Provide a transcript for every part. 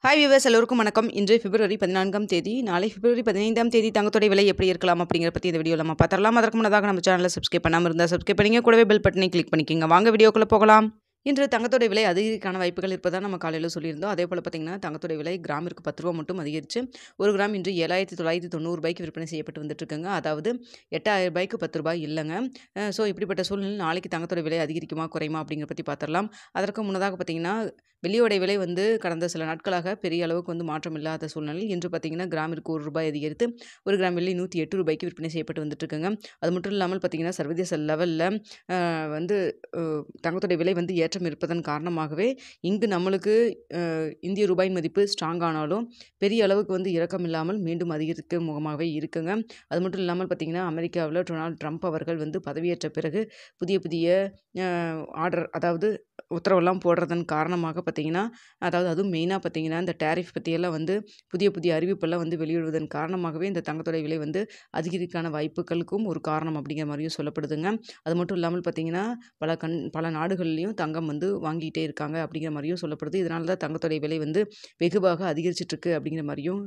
Hi viewers, எல்லோருக்கும் வணக்கம். இன்று பிப்ரவரி 14ஆம் தேதி. நாளை பிப்ரவரி 15ஆம் தேதி தங்கத்தோட விலை எப்படி இருக்கலாம் அப்படிங்கிற பற்றி இந்த வீடியோவில் நம்ம பார்த்துடலாம். அதற்கு முன்னதாக நம்ம சேனலை சப்ஸ்கிரைப் பண்ணாமல் இருந்தால் சப்ஸ்கிரைப் பண்ணிங்க, கூடவே பெல் பட்டனை கிளிக் பண்ணிக்கோங்க. வாங்க வீடியோக்குள்ளே போகலாம். இன்று தங்கத்தோட விலை அதிகரிக்கான வாய்ப்புகள் இருப்பதாக நம்ம காலையில் சொல்லியிருந்தோம். அதே போல் பார்த்திங்கன்னா தங்கத்தோட விலை கிராமிற்கு 10 ரூபா மட்டும் அதிகரித்து ஒரு கிராம் இன்று 7,990 ரூபாய்க்கு விற்பனை செய்யப்பட்டு வந்துட்டுருக்குங்க. அதாவது 8,000 ரூபாய்க்கு 10 ரூபாய் இல்லைங்க. ஸோ இப்படிப்பட்ட சூழ்நிலை நாளைக்கு தங்கத்தோட விலை அதிகரிக்குமா குறையுமா அப்படிங்கிற பற்றி பார்த்துடலாம். அதற்கு முன்னதாக பார்த்திங்கன்னா வெள்ளியோட விலை கடந்த சில நாட்களாக பெரிய அளவுக்கு மாற்றம் இல்லாத சூழ்நிலையில் இன்று பார்த்திங்கன்னா கிராமிற்கு 1 ரூபாய் அதிகரித்து ஒரு கிராம் வெள்ளி 108 ரூபாய்க்கு விற்பனை செய்யப்பட்டு வந்துட்டுருக்குங்க. அது மட்டும் இல்லாமல் பார்த்திங்கன்னா சர்வதேச லெவலில் தங்கத்தோட விலை ஏற்றம் இருப்பதன் காரணமாகவே இங்கு நம்மளுக்கு இந்திய ரூபாயின் மதிப்பு ஸ்ட்ராங் ஆனாலும் பெரிய அளவுக்கு இறக்கம் இல்லாமல் மீண்டும் அதிகரிக்கும் முகமாகவே இருக்குங்க. அது மட்டும் இல்லாமல் பார்த்திங்கன்னா அமெரிக்காவில் டொனால்ட் ட்ரம்ப் அவர்கள் பதவியேற்ற பிறகு புதிய ஆர்டர், அதாவது உத்தரவெல்லாம் போடுறதன் காரணமாக பார்த்திங்கன்னா, அதாவது அதுவும் மெயினாக பார்த்திங்கன்னா இந்த டேரிஃப் பற்றியெல்லாம் புதிய அறிவிப்பெல்லாம் வெளியிடுவதன் காரணமாகவே இந்த தங்கத்தோட விலை அதிகரிக்கான வாய்ப்புகளுக்கும் ஒரு காரணம் அப்படிங்கிற மாதிரியும் சொல்லப்படுதுங்க. அது மட்டும் இல்லாமல் பார்த்திங்கன்னா பல நாடுகள்லேயும் தங்கம் வாங்கிட்டே இருக்காங்க அப்படிங்கிற மாதிரியும் சொல்லப்படுது. இதனால தான் தங்கத்தோட விலை வெகுவாக அதிகரிச்சிட்ருக்கு அப்படிங்கிற மாதிரியும்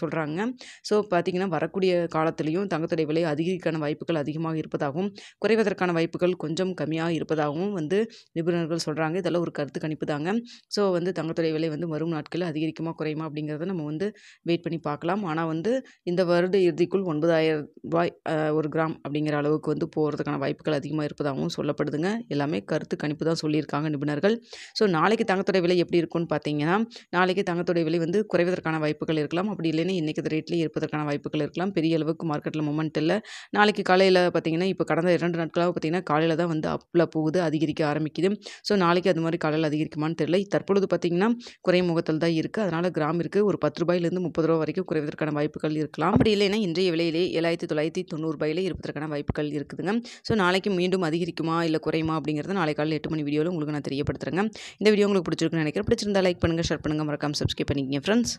சொல்கிறாங்க. ஸோ பார்த்திங்கன்னா வரக்கூடிய காலத்துலேயும் தங்கத்தோட விலை அதிகரிக்கான வாய்ப்புகள் அதிகமாக இருப்பதாகவும் குறைவதற்கான வாய்ப்புகள் கொஞ்சம் கம்மியாக இருப்பதாகவும் நிபுணர்கள் சொல்கிறாங்க. இதெல்லாம் ஒரு கருத்து கணிப்பு தாங்க. ஸோ தங்கத்தோட விலை வரும் நாட்களில் அதிகரிக்குமா குறையுமா அப்படிங்கிறத நம்ம வெயிட் பண்ணி பார்க்கலாம். ஆனால் இந்த வருட இறுதிக்குள் 9,000 ரூபாய் ஒரு கிராம் அப்படிங்கிற அளவுக்கு போகிறதுக்கான வாய்ப்புகள் அதிகமாக இருப்பதாகவும் சொல்லப்படுதுங்க. எல்லாமே கருத்து கணிப்பு தான் சொல்லியிருக்காங்க நிபுணர்கள். ஸோ நாளைக்கு தங்கத்தோட விலை எப்படி இருக்கும்னு பார்த்தீங்கன்னா, நாளைக்கு தங்கத்தோட விலை குறைவதற்கான வாய்ப்புகள் இருக்கலாம். அப்படி இல்லைன்னா இன்றைக்கி ரேட்லேயே இருப்பதற்கான வாய்ப்புகள் இருக்கலாம். பெரிய அளவுக்கு மார்க்கெட்டில் மூமெண்ட் இல்லை. நாளைக்கு காலையில் பார்த்திங்கன்னா இப்போ கடந்த 2 நாட்களாக பார்த்திங்கன்னா காலையில் தான் அப்பில் போகுது, அதிகரிக்க ஆரம்பிக்குது. ஸோ நாளைக்கு அது மாதிரி காலையில் அதிகரிக்குமான்னு தெரியல. தற்பொழுது பார்த்திங்கன்னா குறையும் முகத்தில் தான் இருக்குது. அதனால் கிராமிற்கு ஒரு 10 ரூபாயிலிருந்து 30 ரூபா வரைக்கும் குறைவதற்கான வாய்ப்புகள் இருக்கலாம். அப்படி இல்லைன்னா இன்றைய விலையிலே 7,990 ரூபாயிலே இருப்பதற்கான வாய்ப்புகள் இருக்குதுங்க. ஸோ நாளைக்கு மீண்டும் அதிகரிக்குமா இல்லை குறையுமா அப்படிங்கிறத நாளை காலையில் 8 மணி வீடியோவில் உங்களுக்கு நான் தெரியப்படுத்துகிறேங்க. இந்த வீடியோ உங்களுக்கு பிடிச்சிருக்குன்னு நினைக்கிறேன். பிடிச்சிருந்தா லைக் பண்ணுங்கள், ஷேர் பண்ணுங்கள், மறக்காம சப்ஸ்கிரைப் பண்ணிக்கங்க ஃப்ரெண்ட்ஸ்.